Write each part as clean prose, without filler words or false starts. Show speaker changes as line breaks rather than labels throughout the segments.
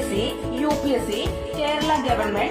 PSC, UPSC, Kerala Government.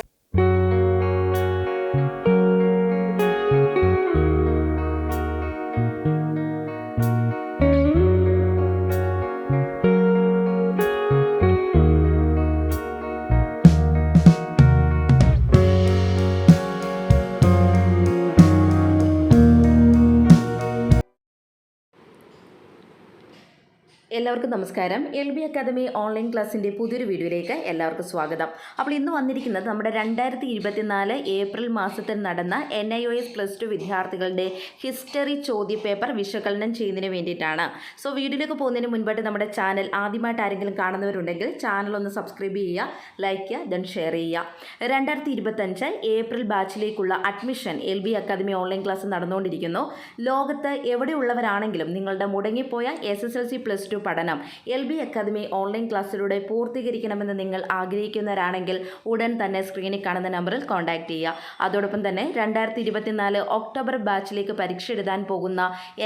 എല്ലാവർക്കും നമസ്കാരം. LB Academy online ക്ലാസ്സിൻ്റെ പുതിയൊരു വീഡിയോയിലേക്ക് എല്ലാവർക്കും സ്വാഗതം. അപ്പോൾ ഇന്ന് വന്നിരിക്കുന്നത് നമ്മുടെ 2024 ഏപ്രിൽ മാസത്തിൽ നടന്ന NIOS +2 വിദ്യാർത്ഥികളുടെ ഹിസ്റ്ററി ചോദ്യപേപ്പർ വിശകലനം ചെയ്യുന്നതിന് വേണ്ടിയിട്ടാണ്. സോ വീഡിയോയിലേക്ക് പോകുന്നതിന് മുൻപായിട്ട് നമ്മുടെ ചാനൽ ആദ്യമായിട്ട് ആരെങ്കിലും കാണുന്നവരുണ്ടെങ്കിൽ ചാനൽ ഒന്ന് സബ്സ്ക്രൈബ് ചെയ്യുക, ലൈക്ക് ചെയ്യുക, ദെൻ ഷെയർ ചെയ്യുക. 2025 ഏപ്രിൽ ബാച്ചിലേക്കുള്ള admission LB Academy online class നടന്നുകൊണ്ടിരിക്കുന്നു. ലോകത്ത് എവിടെയുള്ളവരാണെങ്കിലും നിങ്ങളുടെ മുടങ്ങിപ്പോയ SSLC +2 പഠനം LB അക്കാദമി ഓൺലൈൻ ക്ലാസ്സിലൂടെ പൂർത്തീകരിക്കണമെന്ന് നിങ്ങൾ ആഗ്രഹിക്കുന്നവരാണെങ്കിൽ ഉടൻ തന്നെ സ്ക്രീനിൽ കാണുന്ന നമ്പറിൽ കോൺടാക്ട് ചെയ്യുക. അതോടൊപ്പം തന്നെ 2024 ഒക്ടോബർ ബാച്ചിലേക്ക് പരീക്ഷ എഴുതാൻ പോകുന്ന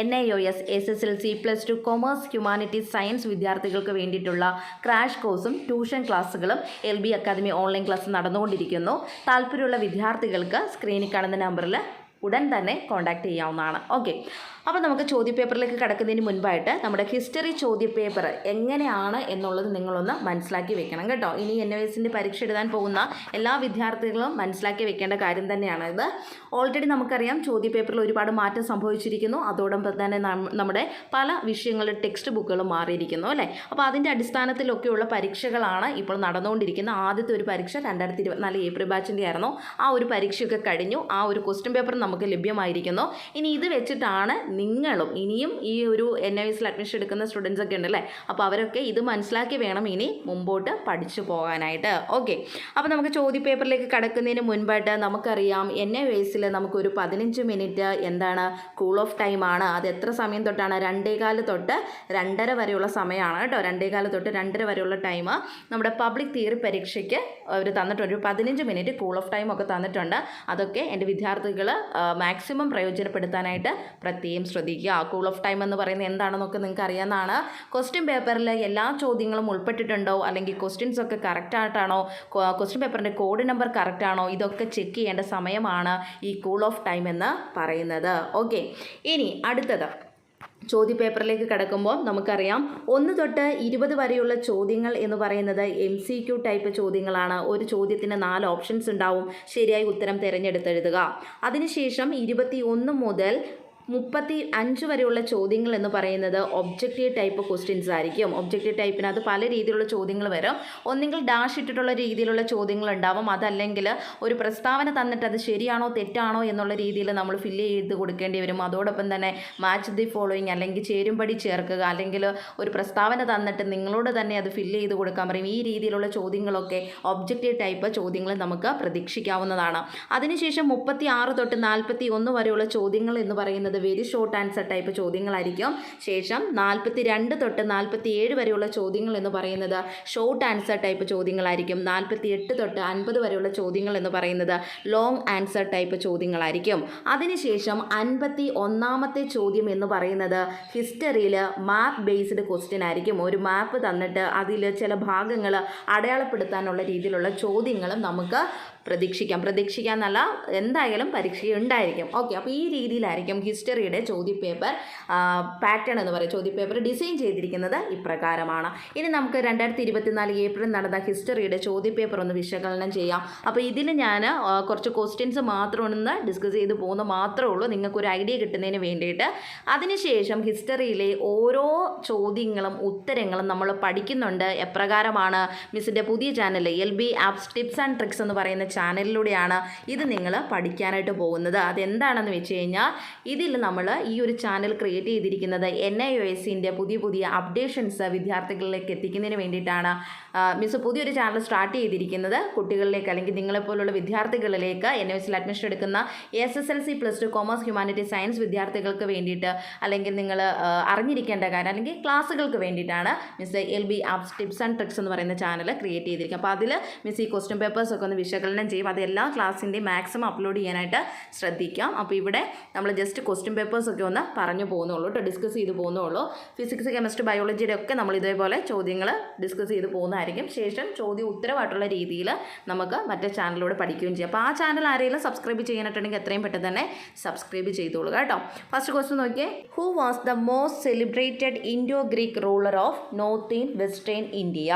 NIOS SSLC +2 commerce humanities science വിദ്യാർത്ഥികൾക്ക് വേണ്ടിയിട്ടുള്ള ക്രാഷ് കോഴ്സും ട്യൂഷൻ ക്ലാസ്സുകളും LB അക്കാദമി ഓൺലൈൻ ക്ലാസ് നടന്നുകൊണ്ടിരിക്കുന്നു. താല്പര്യമുള്ള വിദ്യാർത്ഥികൾക്ക് സ്ക്രീനിൽ കാണുന്ന നമ്പറിൽ ഉടൻ തന്നെ കോൺടാക്ട് ചെയ്യാവുന്നതാണ്. ഓക്കെ, അപ്പോൾ നമുക്ക് ചോദ്യപേപ്പറിലേക്ക് കടക്കുന്നതിന് മുൻപായിട്ട് നമ്മുടെ ഹിസ്റ്ററി ചോദ്യപേപ്പർ എങ്ങനെയാണ് എന്നുള്ളത് നിങ്ങളൊന്ന് മനസ്സിലാക്കി വെക്കണം കേട്ടോ. ഇനി NIOSൻ്റെ പരീക്ഷ എഴുതാൻ പോകുന്ന എല്ലാ വിദ്യാർത്ഥികളും മനസ്സിലാക്കി വെക്കേണ്ട കാര്യം തന്നെയാണ് ഇത്. ഓൾറെഡി നമുക്കറിയാം ചോദ്യപേപ്പറിൽ ഒരുപാട് മാറ്റം സംഭവിച്ചിരിക്കുന്നു. അതോടൊപ്പം തന്നെ നമ്മുടെ പല വിഷയങ്ങളുടെ ടെക്സ്റ്റ് ബുക്കുകളും മാറിയിരിക്കുന്നു അല്ലേ. അപ്പോൾ അതിൻ്റെ അടിസ്ഥാനത്തിലൊക്കെയുള്ള പരീക്ഷകളാണ് ഇപ്പോൾ നടന്നുകൊണ്ടിരിക്കുന്ന. ആദ്യത്തെ ഒരു പരീക്ഷ 2024 ഏപ്രിൽ ബാച്ചിൻ്റെ ആയിരുന്നു. ആ ഒരു പരീക്ഷയൊക്കെ കഴിഞ്ഞു. ആ ഒരു ക്വസ്റ്റ്യൻ പേപ്പർ നമുക്ക് ലഭ്യമായിരിക്കുന്നു. ഇനി ഇത് വെച്ചിട്ടാണ് നിങ്ങളും ഇനിയും ഈ ഒരു NIOSൽ അഡ്മിഷൻ എടുക്കുന്ന സ്റ്റുഡൻസ് ഒക്കെ ഉണ്ടല്ലേ, അപ്പോൾ അവരൊക്കെ ഇത് മനസ്സിലാക്കി വേണം ഇനി മുമ്പോട്ട് പഠിച്ചു പോകാനായിട്ട്. ഓക്കെ, അപ്പോൾ നമുക്ക് ചോദ്യപേപ്പറിലേക്ക് കടക്കുന്നതിന് മുൻപായിട്ട് നമുക്കറിയാം NIOSൽ നമുക്കൊരു 15 മിനിറ്റ് എന്താണ് കൂൾ ഓഫ് ടൈമാണ്. അത് എത്ര സമയം തൊട്ടാണ്? 2:15 തൊട്ട് 2:30 വരെയുള്ള സമയമാണ് കേട്ടോ. 2:15 തൊട്ട് 2:30 വരെയുള്ള ടൈം നമ്മുടെ പബ്ലിക് തിയറി പരീക്ഷയ്ക്ക് അവർ തന്നിട്ടുണ്ട്. ഒരു 15 മിനിറ്റ് കൂൾ ഓഫ് ടൈം ഒക്കെ തന്നിട്ടുണ്ട്. അതൊക്കെ എൻ്റെ വിദ്യാർത്ഥികൾ മാക്സിമം പ്രയോജനപ്പെടുത്താനായിട്ട് പ്രത്യേകം ശ്രദ്ധിക്കുക. കൂൾ ഓഫ് ടൈം എന്ന് പറയുന്നത് എന്താണെന്നൊക്കെ നിങ്ങൾക്ക് അറിയാവുന്നതാണ്. ക്വസ്റ്റ്യൻ പേപ്പറിൽ എല്ലാ ചോദ്യങ്ങളും ഉൾപ്പെട്ടിട്ടുണ്ടോ, അല്ലെങ്കിൽ ക്വസ്റ്റ്യൻസ് ഒക്കെ കറക്റ്റായിട്ടാണോ, ക്വസ്റ്റ്യൻ പേപ്പറിൻ്റെ കോഡ് നമ്പർ കറക്റ്റാണോ, ഇതൊക്കെ ചെക്ക് ചെയ്യേണ്ട സമയമാണ് ഈ കൂൾ ഓഫ് ടൈം എന്ന് പറയുന്നത്. ഓക്കെ, ഇനി അടുത്തത് ചോദ്യപേപ്പറിലേക്ക് കിടക്കുമ്പോൾ നമുക്കറിയാം 1 തൊട്ട് 20 വരെയുള്ള ചോദ്യങ്ങൾ എന്ന് പറയുന്നത് MCQ ടൈപ്പ് ചോദ്യങ്ങളാണ്. ഒരു ചോദ്യത്തിന് 4 ഓപ്ഷൻസ് ഉണ്ടാവും. ശരിയായി ഉത്തരം തിരഞ്ഞെടുത്തെഴുതുക. അതിനുശേഷം 21 മുതൽ 35 വരെയുള്ള ചോദ്യങ്ങൾ എന്ന് പറയുന്നത് ഒബ്ജക്റ്റീവ് ടൈപ്പ് ക്വസ്റ്റ്യൻസ് ആയിരിക്കും. ഒബ്ജക്റ്റീവ് ടൈപ്പിനകത്ത് പല രീതിയിലുള്ള ചോദ്യങ്ങൾ വരും. ഒന്നെങ്കിൽ ഡാഷ് ഇട്ടിട്ടുള്ള രീതിയിലുള്ള ചോദ്യങ്ങൾ ഉണ്ടാവും, അതല്ലെങ്കിൽ ഒരു പ്രസ്താവന തന്നിട്ട് അത് ശരിയാണോ തെറ്റാണോ എന്നുള്ള രീതിയിൽ നമ്മൾ ഫില്ല് ചെയ്ത് കൊടുക്കേണ്ടി വരും. അതോടൊപ്പം തന്നെ മാച്ച് ദി ഫോളോയിങ്, അല്ലെങ്കിൽ ചേരുംപടി ചേർക്കുക, അല്ലെങ്കിൽ ഒരു പ്രസ്താവന തന്നിട്ട് നിങ്ങളോട് തന്നെ അത് ഫില്ല് ചെയ്ത് കൊടുക്കാൻ പറയും. ഈ രീതിയിലുള്ള ചോദ്യങ്ങളൊക്കെ ഒബ്ജക്റ്റീവ് ടൈപ്പ് ചോദ്യങ്ങൾ നമുക്ക് പ്രതീക്ഷിക്കാവുന്നതാണ്. അതിനുശേഷം 36 തൊട്ട് 41 വരെയുള്ള ചോദ്യങ്ങൾ എന്ന് പറയുന്നത് വെരി ഷോർട്ട് ആൻസർ ടൈപ്പ് ചോദ്യങ്ങളായിരിക്കും. ശേഷം 42 തൊട്ട് 47 വരെയുള്ള ചോദ്യങ്ങൾ എന്ന് പറയുന്നത് ഷോർട്ട് ആൻസർ ടൈപ്പ് ചോദ്യങ്ങളായിരിക്കും. 48 തൊട്ട് 50 വരെയുള്ള ചോദ്യങ്ങൾ എന്ന് പറയുന്നത് ലോങ് ആൻസർ ടൈപ്പ് ചോദ്യങ്ങളായിരിക്കും. അതിനുശേഷം 51ാമത്തെ ചോദ്യം എന്ന് പറയുന്നത് ഹിസ്റ്ററിയിൽ മാപ്പ് ബേസ്ഡ് ക്വസ്റ്റ്യൻ ആയിരിക്കും. ഒരു മാപ്പ് തന്നിട്ട് അതിൽ ചില ഭാഗങ്ങൾ അടയാളപ്പെടുത്താനുള്ള രീതിയിലുള്ള ചോദ്യങ്ങളും നമുക്ക് പ്രതീക്ഷിക്കാമെന്നല്ല, എന്തായാലും പരീക്ഷ ഉണ്ടായിരിക്കും. ഓക്കെ, അപ്പോൾ ഈ രീതിയിലായിരിക്കും ഹിസ്റ്ററിയുടെ ചോദ്യപേപ്പർ പാറ്റേൺ എന്ന് പറയും. ചോദ്യപേപ്പർ ഡിസൈൻ ചെയ്തിരിക്കുന്നത് ഇപ്രകാരമാണ്. ഇനി നമുക്ക് 2024 ഏപ്രിൽ നടന്ന ഹിസ്റ്ററിയുടെ ചോദ്യപേപ്പർ ഒന്ന് വിശകലനം ചെയ്യാം. അപ്പോൾ ഇതിൽ ഞാൻ കുറച്ച് ക്വസ്റ്റ്യൻസ് മാത്രം ഒന്ന് ഡിസ്കസ് ചെയ്ത് പോകുന്നത് മാത്രമേ ഉള്ളൂ, നിങ്ങൾക്കൊരു ഐഡിയ കിട്ടുന്നതിന് വേണ്ടിയിട്ട്. അതിനുശേഷം ഹിസ്റ്ററിയിലെ ഓരോ ചോദ്യങ്ങളും ഉത്തരങ്ങളും നമ്മൾ പഠിക്കുന്നുണ്ട്. എപ്രകാരമാണ്? മിസ്സിൻ്റെ പുതിയ channel LB apps tips and tricks എന്ന് പറയുന്ന ചാനലിലൂടെയാണ് ഇത് നിങ്ങൾ പഠിക്കാനായിട്ട് പോകുന്നത്. അതെന്താണെന്ന് വെച്ച് കഴിഞ്ഞാൽ ഇതിൽ നമ്മൾ ഈ ഒരു ചാനൽ ക്രിയേറ്റ് ചെയ്തിരിക്കുന്നത് NIOSൻ്റെ പുതിയ അപ്ഡേഷൻസ് വിദ്യാർത്ഥികളിലേക്ക് എത്തിക്കുന്നതിന് വേണ്ടിയിട്ടാണ്. മിസ് പുതിയൊരു ചാനൽ സ്റ്റാർട്ട് ചെയ്തിരിക്കുന്നത് കുട്ടികളിലേക്ക്, അല്ലെങ്കിൽ നിങ്ങളെപ്പോലുള്ള വിദ്യാർത്ഥികളിലേക്ക് NIOSൽ അഡ്മിഷൻ എടുക്കുന്ന SSLC +2 കൊമേഴ്സ് ഹ്യൂമാനിറ്റീസ് സയൻസ് വിദ്യാർത്ഥികൾക്ക് വേണ്ടിയിട്ട്, അല്ലെങ്കിൽ നിങ്ങൾ അറിഞ്ഞിരിക്കേണ്ട കാര്യം, അല്ലെങ്കിൽ ക്ലാസ്സുകൾക്ക് വേണ്ടിയിട്ടാണ് miss LB apps tips and tricks എന്ന് പറയുന്ന ചാനൽ ക്രിയേറ്റ് ചെയ്തിരിക്കുക. അപ്പോൾ അതിൽ മിസ് ഈ ക്വസ്റ്റ്യൻ പേപ്പേഴ്സൊക്കെ ഒന്ന് വിശകലനം ചെയ്യും. അത് എല്ലാ ക്ലാസ്സിൻ്റെയും മാക്സിമം അപ്ലോഡ് ചെയ്യാനായിട്ട് ശ്രദ്ധിക്കാം. അപ്പോൾ ഇവിടെ നമ്മൾ ജസ്റ്റ് ക്വസ്റ്റ്യൻ പേപ്പേഴ്സൊക്കെ ഒന്ന് പറഞ്ഞു പോകുന്നുള്ളൂ കേട്ടോ, ഡിസ്കസ് ചെയ്ത് പോകുന്നുള്ളൂ. ഫിസിക്സ്, കെമിസ്ട്രി, ബയോളജിയുടെ ഒക്കെ നമ്മൾ ഇതേപോലെ ചോദ്യങ്ങൾ ഡിസ്കസ് ചെയ്ത് പോകുന്നതായിരിക്കും. ചെയ്യുന്നതായിരിക്കും. ശേഷം ചോദ്യം ഉത്തരവായിട്ടുള്ള രീതിയിൽ നമുക്ക് മറ്റേ ചാനലിലൂടെ പഠിക്കുകയും ചെയ്യാം. അപ്പോൾ ആ ചാനൽ ആരെങ്കിലും സബ്സ്ക്രൈബ് ചെയ്യാനായിട്ടുണ്ടെങ്കിൽ എത്രയും പെട്ടെന്ന് തന്നെ സബ്സ്ക്രൈബ് ചെയ്തോളൂ കേട്ടോ. ഫസ്റ്റ് ക്വസ്റ്റ്യൻ നോക്കിയേ. Who was the most celebrated Indo Greek ruler of northern western India?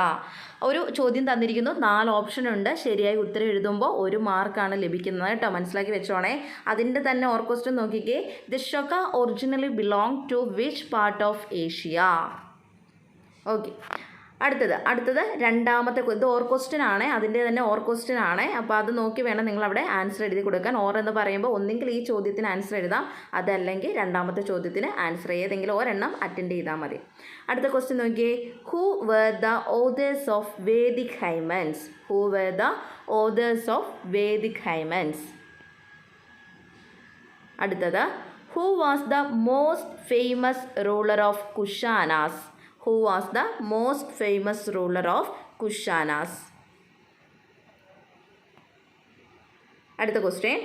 ഒരു ചോദ്യം തന്നിരിക്കുന്നു, 4 ഓപ്ഷൻ ഉണ്ട്. ശരിയായി ഉത്തരം എഴുതുമ്പോൾ 1 മാർക്കാണ് ലഭിക്കുന്നത് കേട്ടോ, മനസ്സിലാക്കി വെച്ചോണേ. അതിൻ്റെ തന്നെ ക്വസ്റ്റ്യൻ നോക്കിക്കേ. The Shaka originally belong to which part of Asia? Okay, അടുത്തത് രണ്ടാമത്തെ ഇത് ക്വസ്റ്റ്യൻ ആണ്, അതിൻ്റെ തന്നെ ക്വസ്റ്റ്യൻ ആണ്. അപ്പോൾ അത് നോക്കി വേണം നിങ്ങളവിടെ ആൻസർ എഴുതി കൊടുക്കാൻ. എന്ന് പറയുമ്പോൾ ഒന്നെങ്കിൽ ഈ ചോദ്യത്തിന് ആൻസർ എഴുതാം, അതല്ലെങ്കിൽ രണ്ടാമത്തെ ചോദ്യത്തിന് ആൻസർ ഏതെങ്കിലും ഒരെണ്ണം അറ്റൻഡ് ചെയ്താൽ മതി. അടുത്ത ക്വസ്റ്റ്യൻ നോക്കിയേ. Who were the authors of Vedic hymns? Who were the authors of Vedic hymns? അടുത്തത്, who was the most famous ruler of Kushanas? Who was the most famous ruler of Kushanas? അടുത്ത question.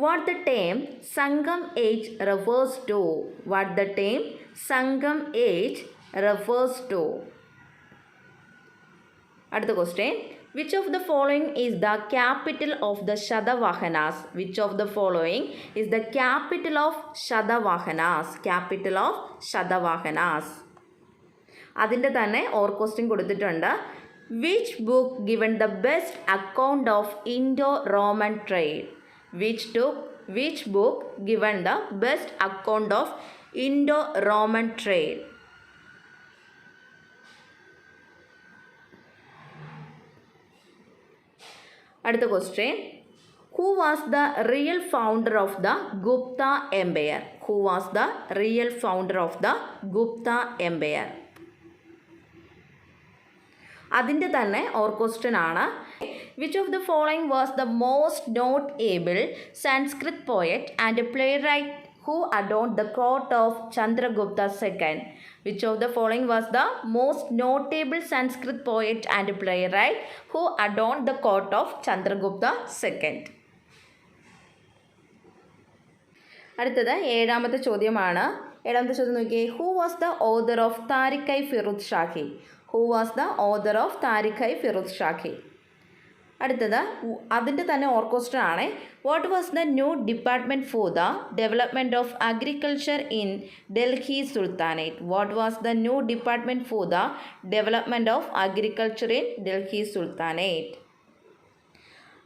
What the term Sangam age refers to? What the term Sangam age refers to? അടുത്ത question. Which of the following is the capital of the Shadavahanas? Which of the following is the capital of Shadavahanas? Capital of Shadavahanas. അതിൻ്റെ തന്നെ question കൊടുത്തിട്ടുണ്ട്. Which book given the best account of Indo Roman trade? Which book given the best account of Indo Roman trade? അടുത്ത question. Who was the real founder of the Gupta empire? Who was the real founder of the Gupta empire? അതിൻ്റെ തന്നെ question ആണ്. Which of the following was the most notable Sanskrit poet and playwright who adorned the court of Chandragupta second? Which of the following was the most notable Sanskrit poet and playwright who adorned the court of Chandragupta second? അടുത്തത് 7ാമത്തെ ചോദ്യമാണ്. 7ാമത്തെ ചോദ്യം നോക്കിയേ. Who was the author of Tarikh-i Firuz Shahi? Who was the author of Tariq-i Firuz Shaki? അടുത്തത് അതിൻ്റെ തന്നെ question ആണ്. What was the new department for the development of agriculture in Delhi sultanate? What was the new department for the development of agriculture in Delhi sultanate?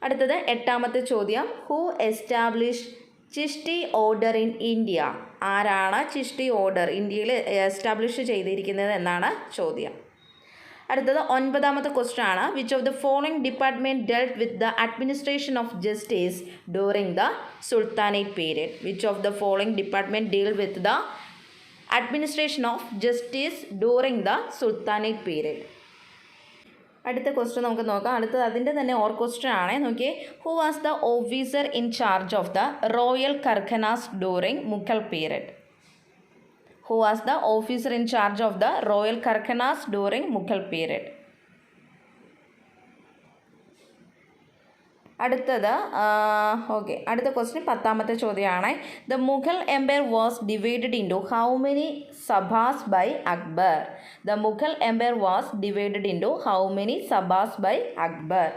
അടുത്തത് 8ാമത്തെ ചോദ്യം. Who establish Chishti order in India? ആരാണ് Chishti order ഇന്ത്യയിൽ establish ചെയ്തിരിക്കുന്നത് എന്നാണ് ചോദ്യം. അടുത്തത് 9ാമത്തെ ക്വസ്റ്റ്യൻ ആണ്. Which of the following department dealt with the administration of justice during the sultanate period? Which of the following department deal with the administration of justice during the sultanate period? അടുത്ത question നമുക്ക് നോക്കാം. അടുത്തത് അതിൻ്റെ തന്നെ question ആണ്. നോക്കിയേ. Who was the officer in charge of the royal karkhanas during Mughal period? Who was the officer in charge of the royal Karkhanas during Mughal period? അടുത്തത് അടുത്ത ക്വസ്റ്റ്യൻ 10ാമത്തെ ചോദ്യമാണ്. The Mughal Empire was divided into how many സഭാസ് by Akbar? The Mughal Empire was divided into how many സഭാസ് by Akbar?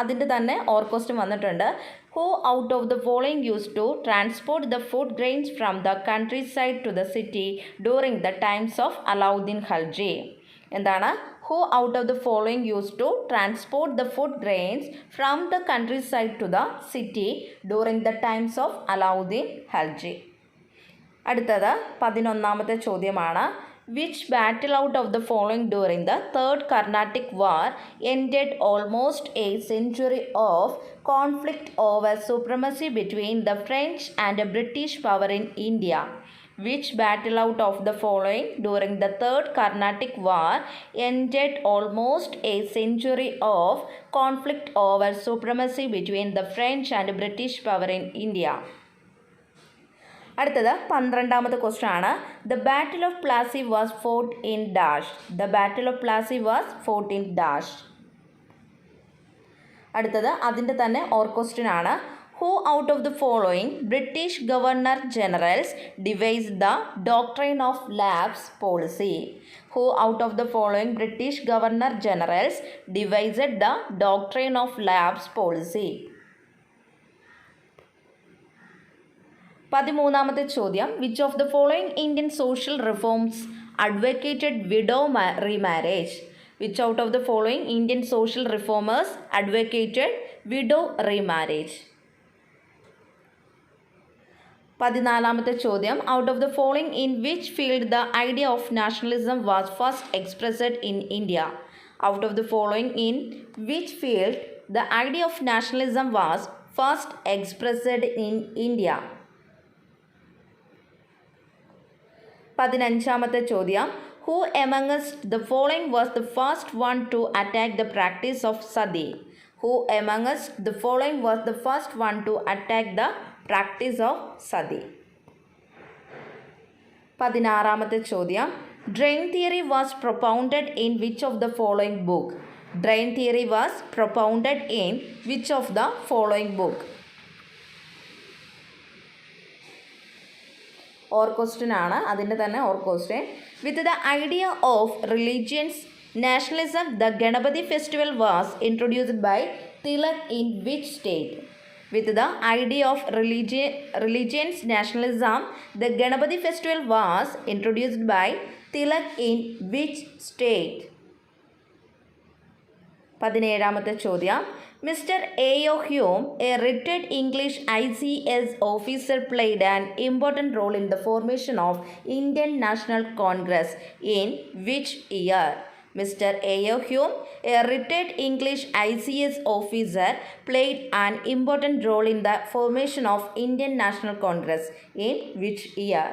അതിൻ്റെ തന്നെ question വന്നിട്ടുണ്ട്. Who out of the following use to transport the food grains from the country side to the city during the times of Alauddin Khalji? എന്താണ്? Who out of the following used to transport the food grains from the countryside to the city during the times of Alauddin Khalji? അടുത്തത് 11ാമത്തെ ചോദ്യമാണ്. Which battle out of the following during the Third Carnatic War ended almost a century of conflict over supremacy between the French and the British power in India? Which battle out of the following during the Third Carnatic War ended almost a century of conflict over supremacy between the French and British power in India? അടുത്തത് 12ാമത്തെ question ആണ്. The Battle of Plassey was fought in dash? The Battle of Plassey was fought in dash? അടുത്തത് അതിൻ്റെ തന്നെ question ആണ്. Who out of the following British Governor Generals devised the Doctrine of Lapse policy? Who out of the following British Governor Generals devised the Doctrine of Lapse policy? 13ാമത്തെ ചോദ്യം, which of the following Indian social reforms advocated widow remarriage? Which out of the following Indian social reformers advocated widow remarriage? 14ാമത്തെ ചോദ്യം, out of the following in which field the idea of nationalism was first expressed in India? Out of the following in which field the idea of nationalism was first expressed in India? 15ാമത്തെ ചോദ്യം, who amongst the following was the first one to attack the practice of sati? Who amongst the following was the first one to attack the practice of sati? 16ാമത്തെ ചോദ്യം, drain theory was propounded in which of the following book? Drain theory was propounded in which of the following book? Or question ആണ്, അതിൻ്റെ തന്നെ or question. With the idea of religions nationalism the Ganapati festival was introduced by Tilak in which state? With the idea of religions nationalism the Ganapati festival was introduced by Tilak in which state? 17ാമത്തെ ചോദ്യം, Mr. A.O. Hume, a retired English ICS officer, played an important role in the formation of Indian National Congress in which year? Mr. A.O. Hume, a retired English ICS officer, played an important role in the formation of Indian National Congress in which year?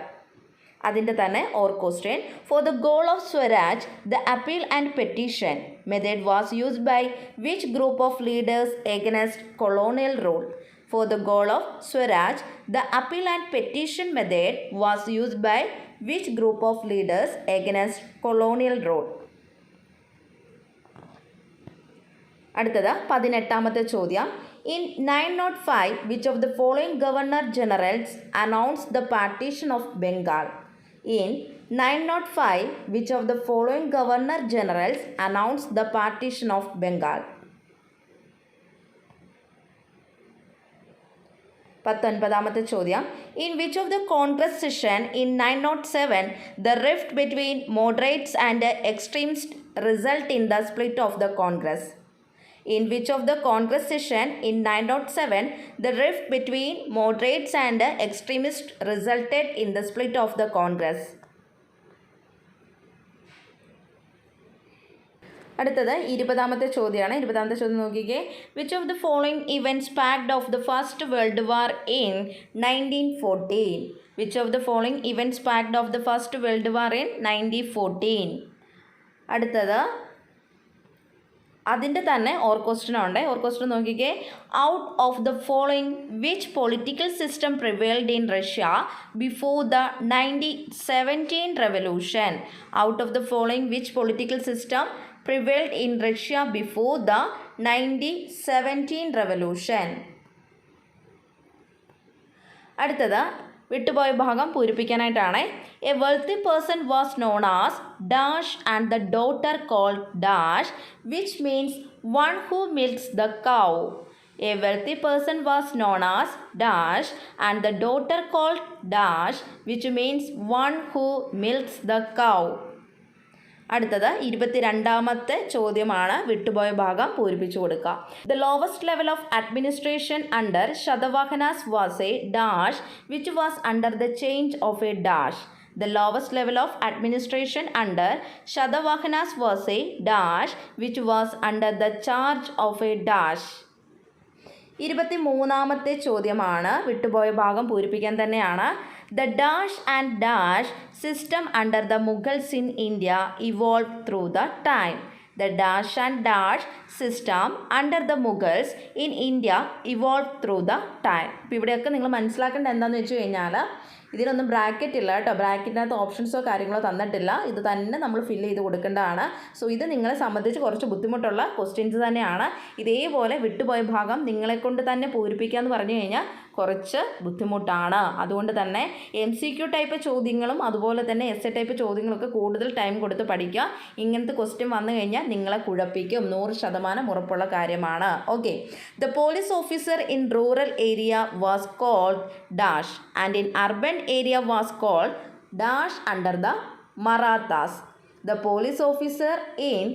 അതിൻ്റെ തന്നെ or question. For the goal of Swaraj the appeal and petition method was used by which group of leaders against colonial rule? For the goal of Swaraj the appeal and petition method was used by which group of leaders against colonial rule? അടുത്തത് 18ാമത്തെ ചോദ്യം, in 905 which of the following governor generals announced the partition of Bengal? In 905 which of the following governor generals announced the partition of Bengal? 19ാമത്തെ ചോദ്യം, in which of the Congress session in 907 the rift between moderates and extremists result in the split of the Congress? In which of the Congress session in 907 the rift between moderates and extremists resulted in the split of the Congress? അടുത്തത് 20ാമത്തെ ചോദ്യമാണ്. 20ാമത്തെ ചോദ്യം നോക്കിക്കേ. Which of the following events packed of the first world war in 1914? Which of the following events packed of the first world war in 1914? അടുത്തത് അതിൻ്റെ തന്നെ or question ഉണ്ട്. Or question നോക്കിക്കേ. Out of the following which political system prevailed in Russia before the 1917 revolution? Out of the following which political system prevailed in Russia before the 1917 revolution? അടുത്തത് വിട്ടുപോയ ഭാഗം പൂരിപ്പിക്കാനായിട്ടാണ്. A wealthy person was known as dash and the daughter called dash which means one who milks the cow. A wealthy person was known as dash and the daughter called dash which means one who milks the cow. അടുത്തത് 22ാമത്തെ ചോദ്യമാണ്. വിട്ടുപോയ ഭാഗം പൂരിപ്പിച്ചു കൊടുക്കുക. The lowest level of administration under Satavahanas was a dash which was under the change of a dash. The lowest level of administration under Satavahanas was a dash which was under the charge of a dash. 23ാമത്തെ ചോദ്യമാണ്. വിട്ടുപോയ ഭാഗം പൂരിപ്പിക്കാൻ തന്നെയാണ്. The dash and dash system under the Mughals in India evolved through the time. The dash and dash system under the Mughals in India evolved through the time. ഇപ്പോൾ ഇവിടെയൊക്കെ നിങ്ങൾ മനസ്സിലാക്കേണ്ടത് എന്താണെന്ന് വെച്ച് കഴിഞ്ഞാൽ ഇതിനൊന്നും ബ്രാക്കറ്റ് ഇല്ല കേട്ടോ, ബ്രാക്കറ്റിനകത്ത് ഓപ്ഷൻസോ കാര്യങ്ങളോ തന്നിട്ടില്ല, ഇത് തന്നെ നമ്മൾ ഫില്ല് ചെയ്ത് കൊടുക്കേണ്ടതാണ്. സോ ഇത് നിങ്ങളെ സംബന്ധിച്ച് കുറച്ച് ബുദ്ധിമുട്ടുള്ള ക്വസ്റ്റ്യൻസ് തന്നെയാണ്. ഇതേപോലെ വിട്ടുപോയ ഭാഗം നിങ്ങളെക്കൊണ്ട് തന്നെ പൂരിപ്പിക്കുക എന്ന് പറഞ്ഞു കഴിഞ്ഞാൽ കുറച്ച് ബുദ്ധിമുട്ടാണ്. അതുകൊണ്ട് തന്നെ MCQ ടൈപ്പ് ചോദ്യങ്ങളും അതുപോലെ തന്നെ essay ടൈപ്പ് ചോദ്യങ്ങളൊക്കെ കൂടുതൽ ടൈം കൊടുത്ത് പഠിക്കുക. ഇങ്ങനത്തെ ക്വസ്റ്റ്യൻ വന്നു കഴിഞ്ഞാൽ നിങ്ങളെ കുഴപ്പിക്കും, 100% ഉറപ്പുള്ള കാര്യമാണ്. Okay, the police officer in rural area was called dash and in urban area was called dash under the Marathas. The police officer in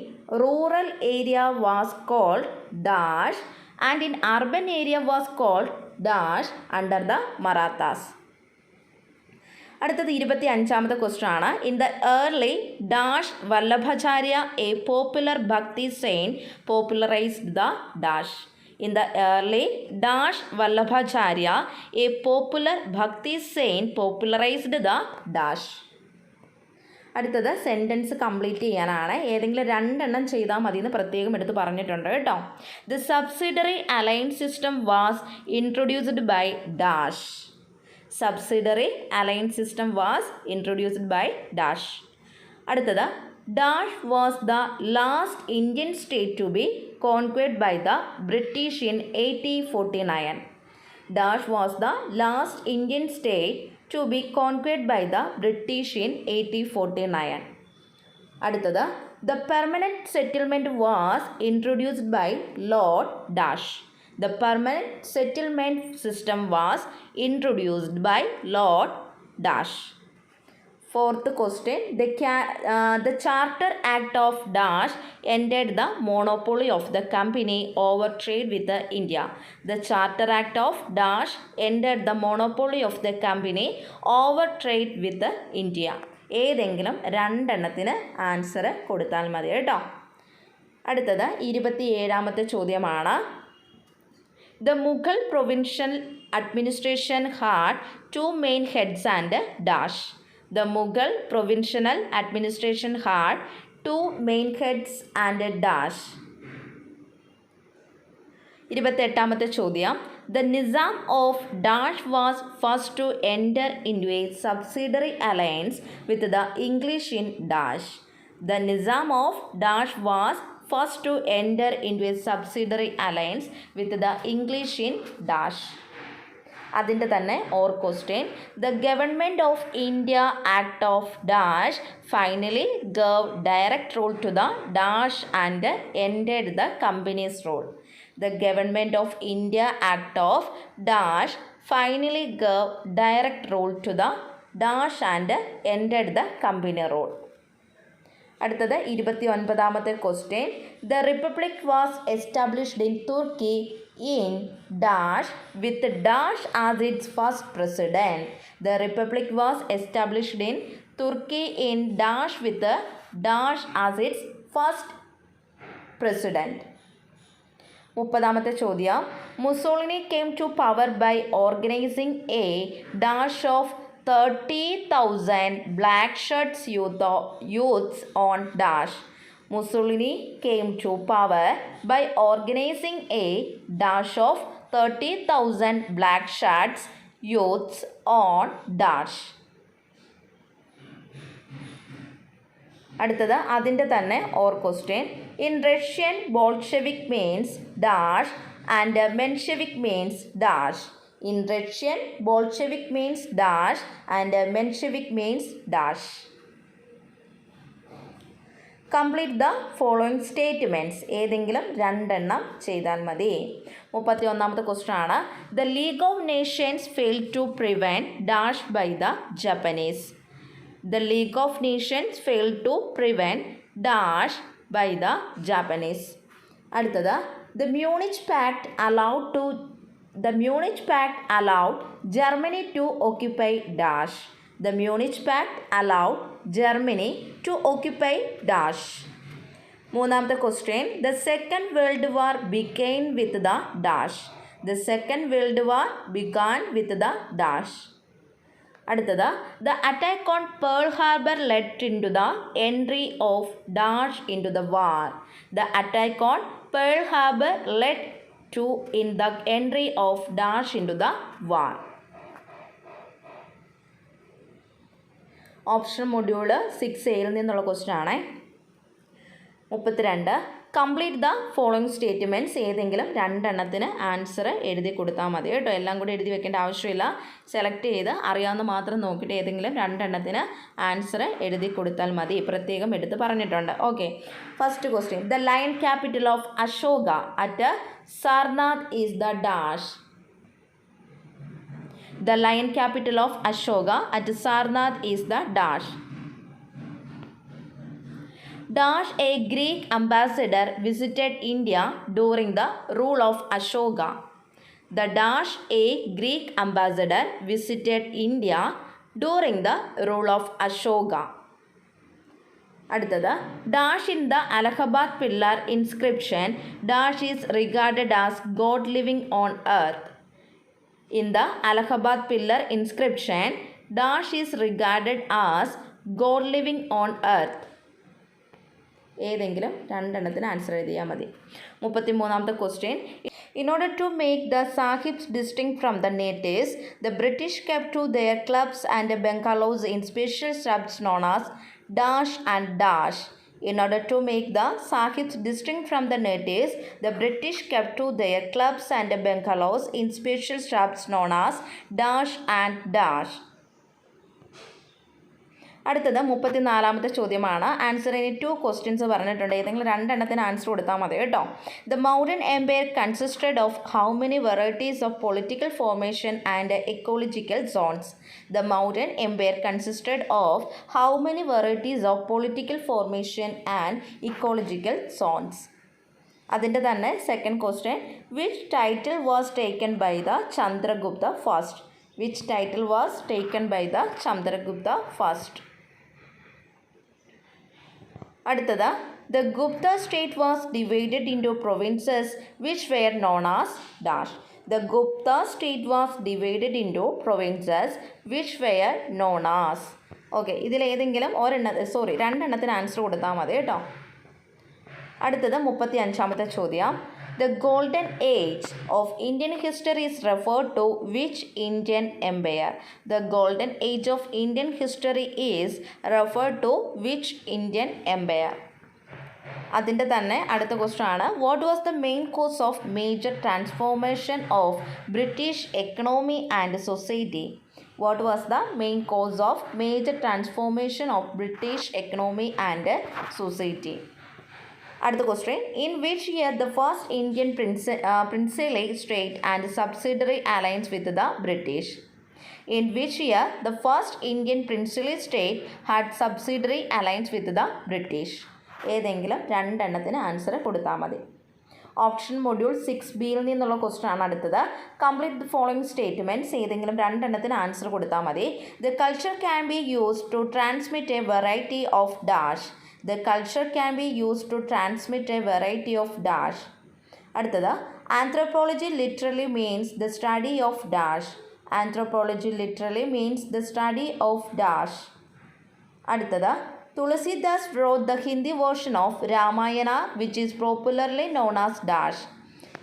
rural area was called dash and in urban area was called dash under the Marathas. അടുത്തത് 25ാമത്തെ question ആണ്. In the early dash Vallabhacharya a popular bhakti saint popularised the dash. In the early dash Vallabhacharya a popular bhakti saint popularised the dash. അടുത്തത് sentence complete ചെയ്യാനാണ്. ഏതെങ്കിലും 2 എണ്ണം ചെയ്താൽ മതി എന്ന് പ്രത്യേകം എടുത്ത് പറഞ്ഞിട്ടുണ്ട് കേട്ടോ. The subsidiary alliance system was introduced by dash. Subsidiary alliance system was introduced by dash. അടുത്തത് dash was the last Indian state to be conquered by the British in 1849. Dash was the last Indian state to be conquered by the British in 1849. അടുത്തത് the permanent settlement was introduced by Lord Dash. The permanent settlement system was introduced by Lord Dash. Fourth question, the Charter Act of Dash ended the monopoly of the company over trade with India. The Charter Act of Dash ended the monopoly of the company over trade with India. ഏതെങ്കിലും 2 എണ്ണത്തിന് answer കൊടുത്താൽ മതി കേട്ടോ. അടുത്തത് 27ാമത്തെ ചോദ്യമാണ്. The Mughal provincial administration had 2 main heads and dash. The Mughal provincial administration had 2 main heads and a dash. 28ാമത്തെ ചോദ്യം. The Nizam of Dash was first to enter into a subsidiary alliance with the English in Dash. The Nizam of Dash was first to enter into a subsidiary alliance with the English in Dash. അതിൻ്റെ തന്നെ or question. The government of India act of dash finally gave direct rule to the dash and ended the companies rule. The government of India act of dash finally gave direct rule to the dash and ended the company rule. അടുത്തത് 29ാമത്തെ question. The republic was established in Turkey in dash with dash as its first president. The republic was established in Turkey in dash with dash as its first president. 30ാമത്തെ ചോദ്യം. Mussolini came to power by organizing a dash of 30,000 black shirts youths on dash. Mussolini came to power by organizing a dash of 30,000 black shirts youths on dash. അടുത്തത് അതിൻ്റെ തന്നെ or question. In Russian Bolshevik means dash and Menshevik means dash. In Russian Bolshevik means dash and Menshevik means dash. Complete the following statements. ഏതെങ്കിലും 2 എണ്ണം ചെയ്താൽ മതി. 31ാമത്തെ question ആണ്. The League of Nations fail to prevent dash by the Japanese. The League of Nations fail to prevent dash by the Japanese. അടുത്തത് the Munich Pact allowed Germany to occupy dash. The Munich Pact allowed Germany to occupy dash. 3ാമത്തെ question. The Second World War began with the dash. The Second World War began with the dash. അടുത്തത് the attack on Pearl Harbor led into the entry of dash into the war. The attack on Pearl Harbor led to in the entry of dash into the war. Option module 6A നിന്നുള്ള question ആണേ. 32 complete the following statements. ഏതെങ്കിലും രണ്ടെണ്ണത്തിന് answer എഴുതി കൊടുത്താൽ മതി കേട്ടോ. എല്ലാം കൂടി എഴുതി വെക്കേണ്ട ആവശ്യമില്ല. സെലക്ട് ചെയ്ത് അറിയാവുന്ന മാത്രം നോക്കിയിട്ട് ഏതെങ്കിലും രണ്ടെണ്ണത്തിന് ആൻസർ എഴുതി കൊടുത്താൽ മതി. പ്രത്യേകം എടുത്ത് പറഞ്ഞിട്ടുണ്ട്. Okay, first question. The lion capital of Ashoka at Sarnath is the dash. The lion capital of Ashoka at Sarnath is the dash. Dash a Greek ambassador visited India during the rule of Ashoka. The dash a Greek ambassador visited India during the rule of Ashoka. അടുത്തത് dash in the Allahabad pillar inscription dash is regarded as God living on earth. In the Allahabad pillar inscription, dash is regarded as God living on earth. ഏതെങ്കിലും രണ്ടെണ്ണത്തിന് answer എഴുതിയാൽ മതി. 33ാമത്തെ question. In order to make the Sahibs distinct from the natives, the British kept to their clubs and bungalows in special shrubs known as dash and dash. In order to make the Sahibs distinct from the natives, the British kept to their clubs and bungalows in special shrubs known as dash and dash. അടുത്തത് 34ാമത്തെ ചോദ്യമാണ്. ആൻസറിന് 2 questions പറഞ്ഞിട്ടുണ്ട്. ഏതെങ്കിലും രണ്ടെണ്ണത്തിന് answer കൊടുത്താൽ മതി കേട്ടോ. The Mauryan empire consisted of how many varieties of political formation and ecological zones. The Mauryan empire consisted of how many varieties of political formation and ecological zones. അതിൻ്റെ തന്നെ second question. Which title was taken by the Chandragupta first. Which title was taken by the Chandragupta first. അടുത്തത് the Gupta state was divided into provinces which were known as dash. The Gupta state was divided into provinces which were known as. Okay, ഇതിലേതെങ്കിലും രണ്ടെണ്ണത്തിന് answer കൊടുത്താൽ മതി കേട്ടോ. അടുത്തത് 35ാമത്തെ ചോദ്യം. The golden age of Indian history is referred to which Indian empire? The golden age of Indian history is referred to which Indian empire? അതിൻ്റെ തന്നെ അടുത്ത ക്വസ്റ്റ്യൻ ആണ്. What was the main cause of major transformation of British economy and society? What was the main cause of major transformation of British economy and society? അടുത്ത question. In which year the first Indian princely state and subsidiary alliance with the British? In which year the first Indian princely state had subsidiary alliance with the British? ഏതെങ്കിലും രണ്ടെണ്ണത്തിന് answer കൊടുത്താൽ മതി. Option module 6B നിന്നുള്ള question ആണ് അടുത്തത്. Complete the following statements. ഏതെങ്കിലും രണ്ടെണ്ണത്തിന് answer കൊടുത്താൽ മതി. The culture can be used to transmit a variety of dash. The culture can be used to transmit a variety of dash. അടുത്തത് anthropology literally means the study of dash. Anthropology literally means the study of dash. അടുത്തത് Tulsidas wrote the Hindi version of Ramayana which is popularly known as dash.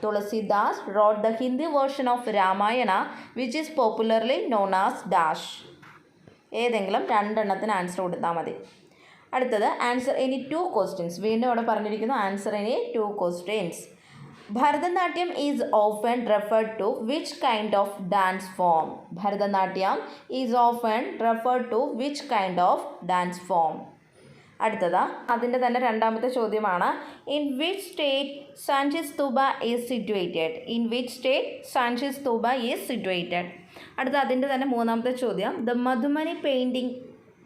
Tulsidas wrote the Hindi version of Ramayana which is popularly known as dash. ഏതെങ്കിലും രണ്ടെണ്ണത്തിന് answer കൊടുത്താൽ മതി. അടുത്തത് answer any 2 questions. വീണ്ടും ഇവിടെ പറഞ്ഞിരിക്കുന്നു answer any 2 questions. Bharatanatyam is often referred to which kind of dance form? Bharatanatyam is often referred to which kind of dance form? അടുത്തത് അതിൻ്റെ തന്നെ രണ്ടാമത്തെ ചോദ്യമാണ്. In which state Sanchi stupa is situated? In which state Sanchi stupa is situated? അടുത്ത അതിൻ്റെ തന്നെ മൂന്നാമത്തെ ചോദ്യം. The Madhubani painting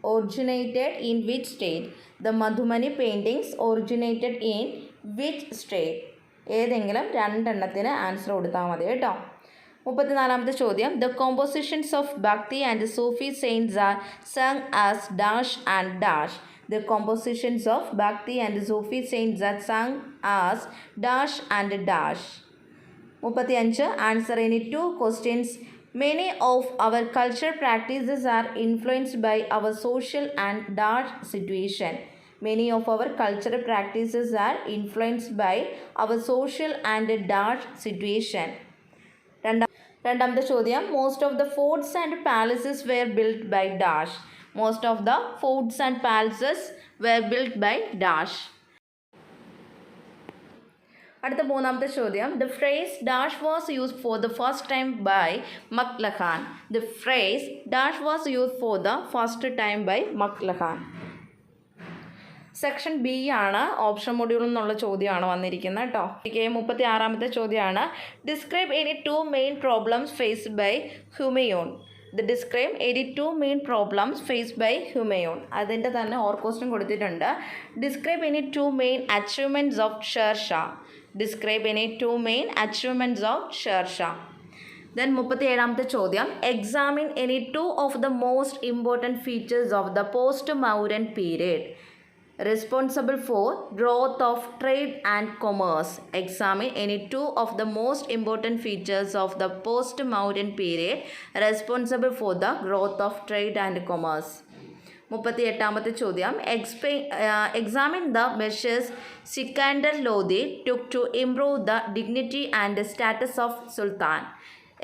originated in which state? The Madhumani paintings originated in which state? ഏതെങ്കിലും രണ്ടെണ്ണത്തിന് ആൻസർ കൊടുത്താൽ മതി കേട്ടോ. 34ാമത്തെ ചോദ്യം. The compositions of Bhakti and Sufi saints are sung as dash and dash. The compositions of Bhakti and Sufi saints are sung as dash and dash. 35 answer any 2 questions. Many of our culture practices are influenced by our social and dash situation. Many of our cultural practices are influenced by our social and dash situation. രണ്ടാമത്തെ ചോദ്യം. Most of the forts and palaces were built by dash. Most of the forts and palaces were built by dash. അടുത്ത മൂന്നാമത്തെ ചോദ്യം. The phrase dash was used for the first time by McLuhan. The phrase dash was used for the first time by McLuhan. Section B ആണ്, option മൊഡ്യൂളിൽ നിന്നുള്ള ചോദ്യമാണ് വന്നിരിക്കുന്നത് കേട്ടോ. 36ാമത്തെ ചോദ്യമാണ്. Describe any two main problems faced by Humayun. Describe any two main problems faced by Humayun. അതിൻ്റെ തന്നെ ഓർക്കോസ്റ്റും കൊടുത്തിട്ടുണ്ട്. Describe any two main achievements of Sher Shah. Describe any two main achievements of Sher Shah. Then 37ാമത്തെ ചോദ്യം. Examine any two of the most important features of the post Mauryan period responsible for growth of trade and commerce. Examine any two of the most important features of the post-Mauryan period responsible for the growth of trade and commerce. 38ാമത്തെ ചോദ്യം. Examine the measures Sikandar Lodi took to improve the dignity and status of Sultan.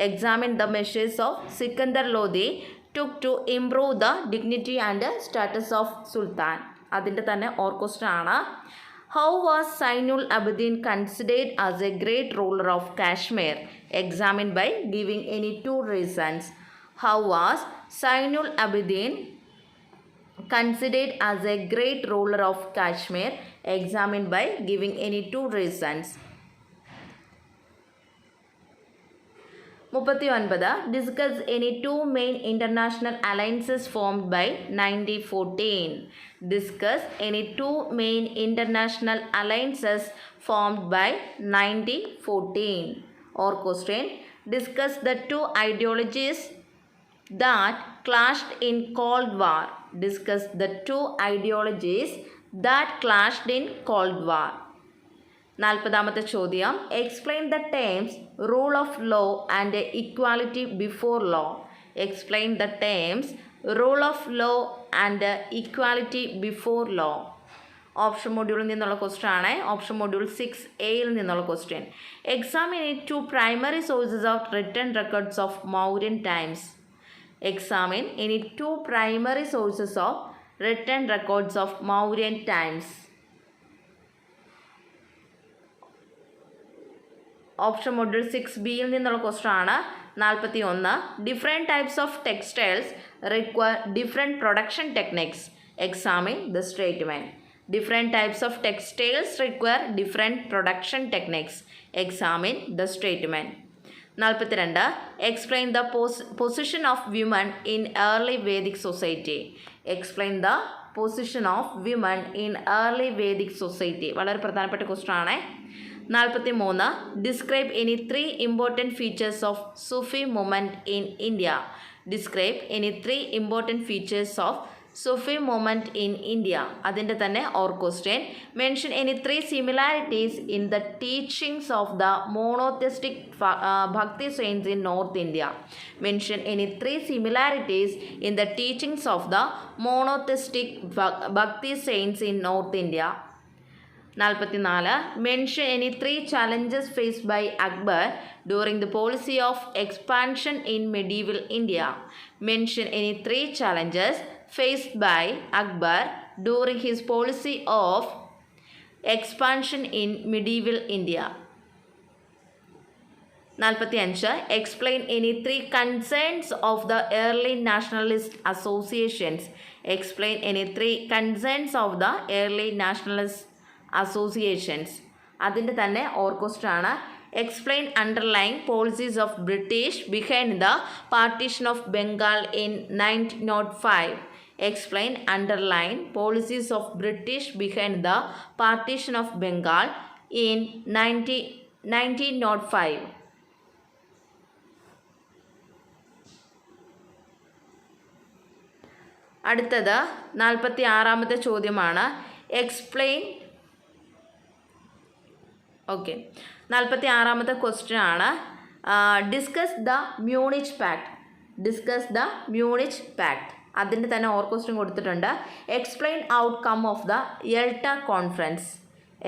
Examine the measures of Sikandar Lodi took to improve the dignity and status of Sultan. അതിൻ്റെ തന്നെ ഓർക്കോസ്ട്ര ആണ്. How was Zainul Abidin considered as a great ruler of Kashmir. Examine by giving any two reasons. How was Zainul Abidin considered as a great ruler of Kashmir. Examine by giving any two reasons. 39. Discuss any two main international alliances formed by 1914. Discuss any two main international alliances formed by 1914. Or question. Discuss the two ideologies that clashed in Cold War. Discuss the two ideologies that clashed in Cold War. 40ാമത്തെ ചോദ്യം. Explain the terms rule of law and equality before law. Explain the terms rule of law and equality before law. Option മൊഡ്യൂളിൽ നിന്നുള്ള question ആണ്. Option module 6A നിന്നുള്ള question. Examine two primary sources of written records of Mauryan times. Examine any two primary sources of written records of Mauryan times. Option module 6Bയിൽ നിന്നുള്ള question ആണ്. 41. Different types of textiles require different production techniques. Examine the statement. Different types of textiles require different production techniques. Examine the statement. 42. Explain the position of women in early Vedic society. Explain the position of women in early Vedic society. വളരെ പ്രധാനപ്പെട്ട question ആണ്. 43. Describe any 3 important features of Sufi movement in India. Describe any 3 important features of Sufi movement in India. അതിൻ്റെ തന്നെ or question. Mention any 3 similarities in the teachings of the monotheistic bhakti saints in north India. Mention any 3 similarities in the teachings of the monotheistic bhakti saints in north India. 44. Mention any 3 challenges faced by Akbar during the policy of expansion in medieval India. Mention any 3 challenges faced by Akbar during his policy of expansion in medieval India. 45. Explain any 3 concerns of the early nationalist associations. Explain any 3 concerns of the early nationalist associations. അതിൻ്റെ തന്നെ ഓർക്കോസ്ട്ര ആണ്. Explain underlying policies of British behind the partition of Bengal in 1905. Explain underline policies of British behind the partition of Bengal in 1905. അടുത്തത് 46ാമത്തെ ചോദ്യമാണ്. Explain 46ാമത്തെ question ആണ്. Discuss the Munich pact. Discuss the Munich pact. അതിൻ്റെ തന്നെ ഓർ ക്വസ്റ്റ്യൻ കൊടുത്തിട്ടുണ്ട്. Explain outcome of the Yalta conference.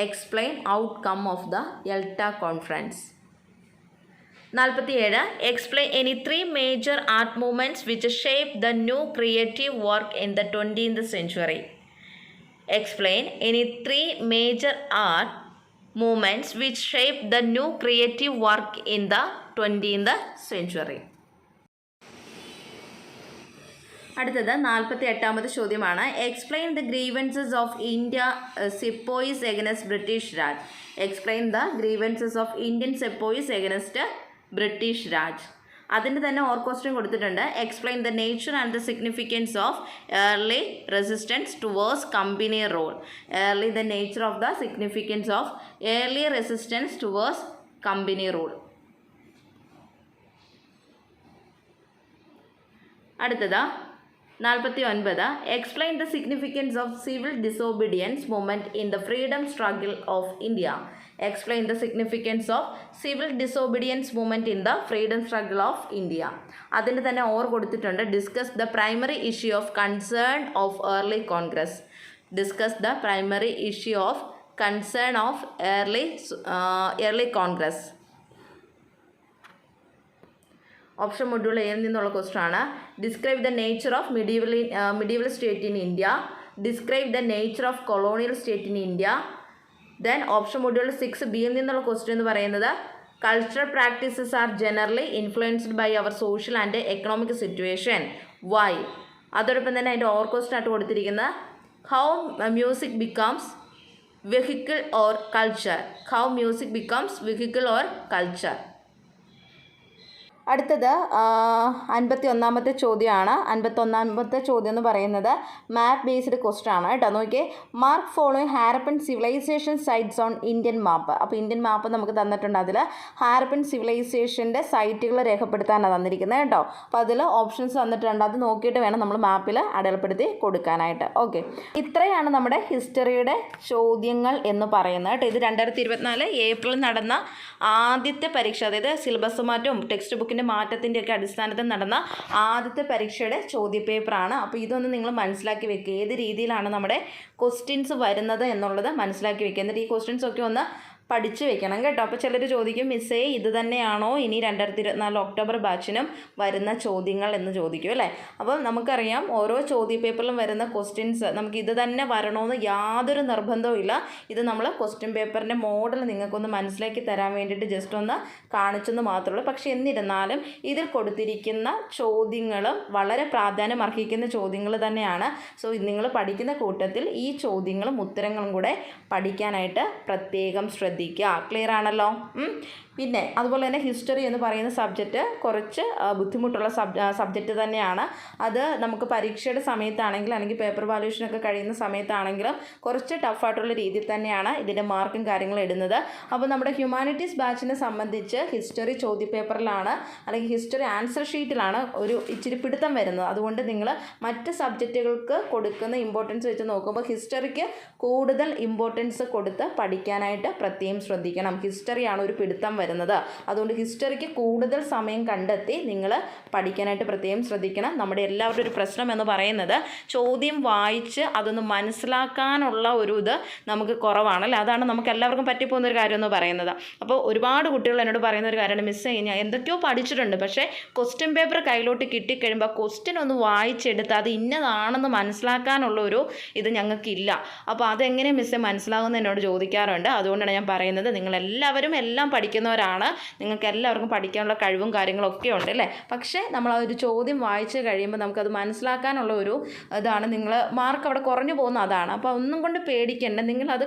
Explain outcome of the Yalta conference. 47. Explain any 3 major art movements which shaped the new creative work in the 20th century. Explain any 3 major art movements which shaped the new creative work in the 20th century. അടുത്തത് 48ാമത്തെ ചോദ്യമാണ്. Explain the grievances of India sepoys against British Raj. Explain the grievances of Indian sepoys against British Raj. അതിൻ്റെ തന്നെ question കൊടുത്തിട്ടുണ്ട്. Explain the nature and the significance of early resistance towards company rule. Early the nature of the significance of early resistance towards company rule. അടുത്തത് 49. Explain the significance of civil disobedience movement in the freedom struggle of India. Explain the significance of civil disobedience movement in the freedom struggle of India. അതിന് തന്നെ കൊടുത്തിട്ടുണ്ട്. Discuss the primary issue of concern of early Congress. Discuss the primary issue of concern of early Congress. Option module എയിൽ നിന്നുള്ള question ആണ്. Describe the nature of medieval state in India. Describe the nature of colonial state in India. Then option module 6 ബിയിൽ നിന്നുള്ള question എന്ന് പറയുന്നത് cultural practices are generally influenced by our social and economic situation. Y? അതോടൊപ്പം തന്നെ അതിൻ്റെ question ആയിട്ട് കൊടുത്തിരിക്കുന്നത് how music becomes vehicle or culture. How music becomes vehicle or culture. അടുത്തത് 51ാമത്തെ ചോദ്യമാണ്. 51ാമത്തെ ചോദ്യം എന്ന് പറയുന്നത് മാപ്പ് ബേസ്ഡ് ക്വസ്റ്റ്യൻ ആണ് കേട്ടോ. നോക്കിയേ. Mark following Harappan civilisation sites on Indian map. അപ്പോൾ ഇന്ത്യൻ മാപ്പ് നമുക്ക് തന്നിട്ടുണ്ട്. അതിൽ ഹാരപ്പൻ സിവിലൈസേഷൻ്റെ സൈറ്റുകൾ രേഖപ്പെടുത്താനാണ് തന്നിരിക്കുന്നത് കേട്ടോ. അപ്പോൾ അതിൽ ഓപ്ഷൻസ് തന്നിട്ടുണ്ട്. അത് നോക്കിയിട്ട് വേണം നമ്മൾ മാപ്പിൽ അടയാളപ്പെടുത്തി കൊടുക്കാനായിട്ട്. ഓക്കെ, ഇത്രയാണ് നമ്മുടെ ഹിസ്റ്ററിയുടെ ചോദ്യങ്ങൾ എന്ന് പറയുന്നത് കേട്ടോ. ഇത് 2024 ഏപ്രിൽ നടന്ന ആദ്യത്തെ പരീക്ഷ, അതായത് സിലബസ് മാറ്റവും ടെക്സ്റ്റ് ബുക്കിൻ്റെ മാറ്റത്തിൻ്റെയൊക്കെ അടിസ്ഥാനത്തിൽ നടന്ന ആദ്യത്തെ പരീക്ഷയുടെ ചോദ്യപേപ്പറാണ്. അപ്പോൾ ഇതൊന്ന് നിങ്ങൾ മനസ്സിലാക്കി വെക്കുക. ഏത് രീതിയിലാണ് നമ്മുടെ ക്വസ്റ്റ്യൻസ് വരുന്നത് എന്നുള്ളത് മനസ്സിലാക്കി വെക്കുക. എന്നിട്ട് ഈ ക്വസ്റ്റ്യൻസ് ഒക്കെ ഒന്ന് പഠിച്ചു വെക്കണം കേട്ടോ. അപ്പോൾ ചിലർ ചോദിക്കും, മിസ്സേ ഇത് തന്നെയാണോ ഇനി 2024 ഒക്ടോബർ ബാച്ചിനും വരുന്ന ചോദ്യങ്ങൾ എന്ന് ചോദിക്കും അല്ലേ. അപ്പോൾ നമുക്കറിയാം ഓരോ ചോദ്യപേപ്പറിലും വരുന്ന ക്വസ്റ്റ്യൻസ് നമുക്ക് ഇത് തന്നെ വരണമെന്ന് യാതൊരു നിർബന്ധവും ഇല്ല. ഇത് നമ്മൾ ക്വസ്റ്റ്യൻ പേപ്പറിൻ്റെ മോഡൽ നിങ്ങൾക്കൊന്ന് മനസ്സിലാക്കി തരാൻ വേണ്ടിയിട്ട് ജസ്റ്റ് ഒന്ന് കാണിച്ചെന്ന് മാത്രമേ ഉള്ളൂ. പക്ഷേ എന്നിരുന്നാലും ഇതിൽ കൊടുത്തിരിക്കുന്ന ചോദ്യങ്ങളും വളരെ പ്രാധാന്യം അർഹിക്കുന്ന ചോദ്യങ്ങൾ തന്നെയാണ്. സോ നിങ്ങൾ പഠിക്കുന്ന കൂട്ടത്തിൽ ഈ ചോദ്യങ്ങളും ഉത്തരങ്ങളും കൂടെ പഠിക്കാനായിട്ട് പ്രത്യേകം ശ്രദ്ധിക്കുക. ക്ലിയർ ആണല്ലോ. പിന്നെ അതുപോലെ തന്നെ ഹിസ്റ്ററി എന്ന് പറയുന്ന സബ്ജക്റ്റ് കുറച്ച് ബുദ്ധിമുട്ടുള്ള സബ്ജക്റ്റ് തന്നെയാണ്. അത് നമുക്ക് പരീക്ഷയുടെ സമയത്താണെങ്കിലും അല്ലെങ്കിൽ പേപ്പർ വാല്യൂഷനൊക്കെ കഴിയുന്ന സമയത്താണെങ്കിലും കുറച്ച് ടഫായിട്ടുള്ള രീതിയിൽ തന്നെയാണ് ഇതിൻ്റെ മാർക്കും കാര്യങ്ങളും ഇടുന്നത്. അപ്പോൾ നമ്മുടെ ഹ്യൂമാനിറ്റീസ് ബാച്ചിനെ സംബന്ധിച്ച് ഹിസ്റ്ററി ചോദ്യപേപ്പറിലാണ് അല്ലെങ്കിൽ ഹിസ്റ്ററി ആൻസർ ഷീറ്റിലാണ് ഒരു ഇച്ചിരി പിടുത്തം വരുന്നത്. അതുകൊണ്ട് നിങ്ങൾ മറ്റ് സബ്ജക്റ്റുകൾക്ക് കൊടുക്കുന്ന ഇമ്പോർട്ടൻസ് വെച്ച് നോക്കുമ്പോൾ ഹിസ്റ്ററിക്ക് കൂടുതൽ ഇമ്പോർട്ടൻസ് കൊടുത്ത് പഠിക്കാനായിട്ട് പ്രത്യേകം ശ്രദ്ധിക്കണം. ഹിസ്റ്ററിയാണ് ഒരു പിടുത്തം വരുന്നത്. അതുകൊണ്ട് ഹിസ്റ്ററിക്ക് കൂടുതൽ സമയം കണ്ടെത്തി നിങ്ങൾ പഠിക്കാനായിട്ട് പ്രത്യേകം ശ്രദ്ധിക്കണം. നമ്മുടെ എല്ലാവരുടെ ഒരു പ്രശ്നം എന്ന് പറയുന്നത് ചോദ്യം വായിച്ച് അതൊന്ന് മനസ്സിലാക്കാനുള്ള ഒരു ഇത് നമുക്ക് കുറവാണല്ലോ. അതാണ് നമുക്ക് എല്ലാവർക്കും പറ്റിപ്പോകുന്ന ഒരു കാര്യം എന്ന് പറയുന്നത്. അപ്പോൾ ഒരുപാട് കുട്ടികൾ എന്നോട് പറയുന്ന ഒരു കാര്യമാണ്, മിസ്സേ ഞാൻ എന്തൊക്കെയോ പഠിച്ചിട്ടുണ്ട്, പക്ഷേ ക്വസ്റ്റ്യൻ പേപ്പർ കയ്യിലോട്ട് കിട്ടിക്കഴിയുമ്പോൾ ക്വസ്റ്റ്യൻ ഒന്ന് വായിച്ചെടുത്ത് അത് ഇന്നതാണെന്ന് മനസ്സിലാക്കാനുള്ള ഒരു ഇത് ഞങ്ങൾക്കില്ല. അപ്പോൾ അതെങ്ങനെ മിസ്സേ മനസ്സിലാകുമെന്ന് എന്നോട് ചോദിക്കാറുണ്ട്. അതുകൊണ്ടാണ് ഞാൻ പറയുന്നത്, നിങ്ങളെല്ലാവരും എല്ലാം പഠിക്കുന്നവരാണ്, നിങ്ങൾക്ക് എല്ലാവർക്കും പഠിക്കാനുള്ള കഴിവും കാര്യങ്ങളൊക്കെ ഉണ്ട് അല്ലേ. പക്ഷേ നമ്മൾ ആ ഒരു ചോദ്യം വായിച്ച് കഴിയുമ്പോൾ നമുക്കത് മനസ്സിലാക്കാനുള്ള ഒരു ഇതാണ്, നിങ്ങൾ മാർക്ക് അവിടെ കുറഞ്ഞു പോകുന്ന അതാണ്. അപ്പോൾ ഒന്നും കൊണ്ട് പേടിക്കേണ്ട. നിങ്ങളത്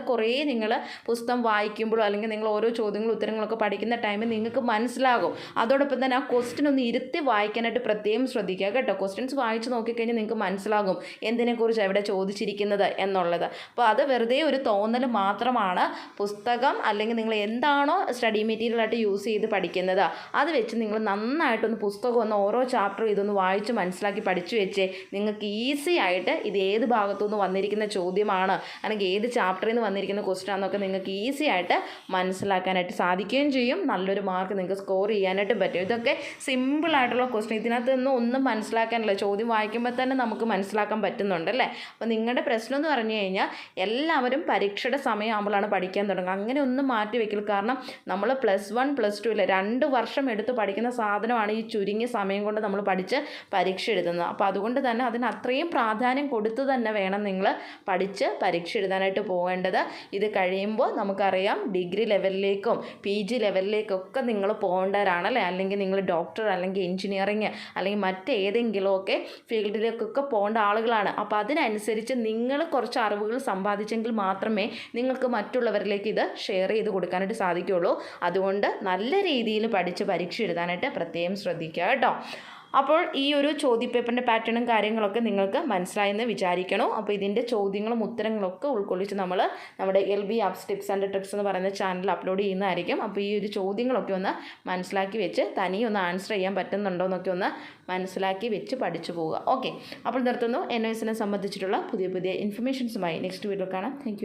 നിങ്ങൾ പുസ്തകം വായിക്കുമ്പോഴോ അല്ലെങ്കിൽ നിങ്ങൾ ഓരോ ചോദ്യങ്ങളും ഉത്തരങ്ങളൊക്കെ പഠിക്കുന്ന ടൈമിൽ നിങ്ങൾക്ക് മനസ്സിലാകും. അതോടൊപ്പം തന്നെ ആ ക്വസ്റ്റ്യൻ ഒന്ന് ഇരുത്തി വായിക്കാനായിട്ട് പ്രത്യേകം ശ്രദ്ധിക്കുക കേട്ടോ. ക്വസ്റ്റ്യൻസ് വായിച്ച് നോക്കിക്കഴിഞ്ഞാൽ നിങ്ങൾക്ക് മനസ്സിലാകും എന്തിനെക്കുറിച്ച് എവിടെ ചോദിച്ചിരിക്കുന്നത് എന്നുള്ളത്. അപ്പോൾ അത് വെറുതെ ഒരു തോന്നൽ മാത്രമാണ്. പുസ്തകം അല്ലെങ്കിൽ നിങ്ങൾ എന്താണോ സ്റ്റഡി മെറ്റീരിയലായിട്ട് യൂസ് ചെയ്ത് പഠിക്കുന്നത് അത് വെച്ച് നിങ്ങൾ നന്നായിട്ടൊന്ന് പുസ്തകം ഒന്ന് ഓരോ ചാപ്റ്ററും ഇതൊന്ന് വായിച്ച് മനസ്സിലാക്കി പഠിച്ചു വെച്ചേ നിങ്ങൾക്ക് ഈസി ആയിട്ട് ഇത് ഏത് ഭാഗത്തുനിന്ന് വന്നിരിക്കുന്ന ചോദ്യമാണ് അല്ലെങ്കിൽ ഏത് ചാപ്റ്ററിൽ നിന്ന് വന്നിരിക്കുന്ന ക്വസ്റ്റ്യൻ ആണെന്നൊക്കെ നിങ്ങൾക്ക് ഈസി ആയിട്ട് മനസ്സിലാക്കാനായിട്ട് സാധിക്കുകയും ചെയ്യും. നല്ലൊരു മാർക്ക് നിങ്ങൾക്ക് സ്കോർ ചെയ്യാനായിട്ടും പറ്റും. ഇതൊക്കെ സിമ്പിളായിട്ടുള്ള ക്വസ്റ്റ്യൻ, ഇതിനകത്ത് ഒന്നും മനസ്സിലാക്കാനില്ല. ചോദ്യം വായിക്കുമ്പോൾ തന്നെ നമുക്ക് മനസ്സിലാക്കാൻ പറ്റുന്നുണ്ടല്ലേ. അപ്പോൾ നിങ്ങളുടെ പ്രശ്നം എന്ന് പറഞ്ഞു കഴിഞ്ഞാൽ എല്ലാവരും പരീക്ഷയുടെ സമയമാകുമ്പോഴാണ് പഠിക്കാൻ തുടങ്ങുക. അങ്ങനെ ഒന്നും മാറ്റി വയ്ക്കില്ല. കാരണം നമ്മൾ പ്ലസ് +1 +2 2 വർഷം എടുത്ത് പഠിക്കുന്ന സാധനമാണ് ഈ ചുരുങ്ങിയ സമയം കൊണ്ട് നമ്മൾ പഠിച്ച് പരീക്ഷ എഴുതുന്നത്. അപ്പോൾ അതുകൊണ്ട് തന്നെ അതിന് അത്രയും പ്രാധാന്യം കൊടുത്തു തന്നെ വേണം നിങ്ങൾ പഠിച്ച് പരീക്ഷ എഴുതാനായിട്ട് പോകേണ്ടത്. ഇത് കഴിയുമ്പോൾ നമുക്കറിയാം ഡിഗ്രി ലെവലിലേക്കും PG ലെവലിലേക്കൊക്കെ നിങ്ങൾ പോകേണ്ടവരാണല്ലേ. അല്ലെങ്കിൽ നിങ്ങൾ ഡോക്ടർ അല്ലെങ്കിൽ എഞ്ചിനീയറിങ് അല്ലെങ്കിൽ മറ്റേതെങ്കിലുമൊക്കെ ഫീൽഡിലേക്കൊക്കെ പോകേണ്ട ആളുകളാണ്. അപ്പോൾ അതിനനുസരിച്ച് നിങ്ങൾ കുറച്ച് അറിവുകൾ സമ്പാദിച്ചെങ്കിൽ മാത്രമേ നിങ്ങൾക്ക് മറ്റുള്ളവരിലേക്ക് ഇത് ഷെയർ ചെയ്ത് കൊടുക്കാനായിട്ട് സാധിക്കുകയുള്ളൂ. അതുകൊണ്ട് നല്ല രീതിയിൽ പഠിച്ച് പരീക്ഷ എഴുതാനായിട്ട് പ്രത്യേകം ശ്രദ്ധിക്കുക കേട്ടോ. അപ്പോൾ ഈ ഒരു ചോദ്യപേപ്പറിൻ്റെ പാറ്റേണും കാര്യങ്ങളൊക്കെ നിങ്ങൾക്ക് മനസ്സിലായെന്ന് വിചാരിക്കണോ. അപ്പോൾ ഇതിൻ്റെ ചോദ്യങ്ങളും ഉത്തരങ്ങളൊക്കെ ഉൾക്കൊള്ളിച്ച് നമ്മൾ നമ്മുടെ LB apps tips and tricks എന്ന് പറയുന്ന ചാനൽ അപ്ലോഡ് ചെയ്യുന്നതായിരിക്കും. അപ്പോൾ ഈ ഒരു ചോദ്യങ്ങളൊക്കെ ഒന്ന് മനസ്സിലാക്കി വെച്ച് തനിയെ ഒന്ന് ആൻസർ ചെയ്യാൻ പറ്റുന്നുണ്ടോ എന്നൊക്കെ ഒന്ന് മനസ്സിലാക്കി വെച്ച് പഠിച്ചു പോവുക. ഓക്കെ, അപ്പോൾ നിർത്തുന്നു. NOSനെ സംബന്ധിച്ചിട്ടുള്ള പുതിയ ഇൻഫർമേഷൻസുമായി നെക്സ്റ്റ് വീഡിയോ കാണാം. താങ്ക്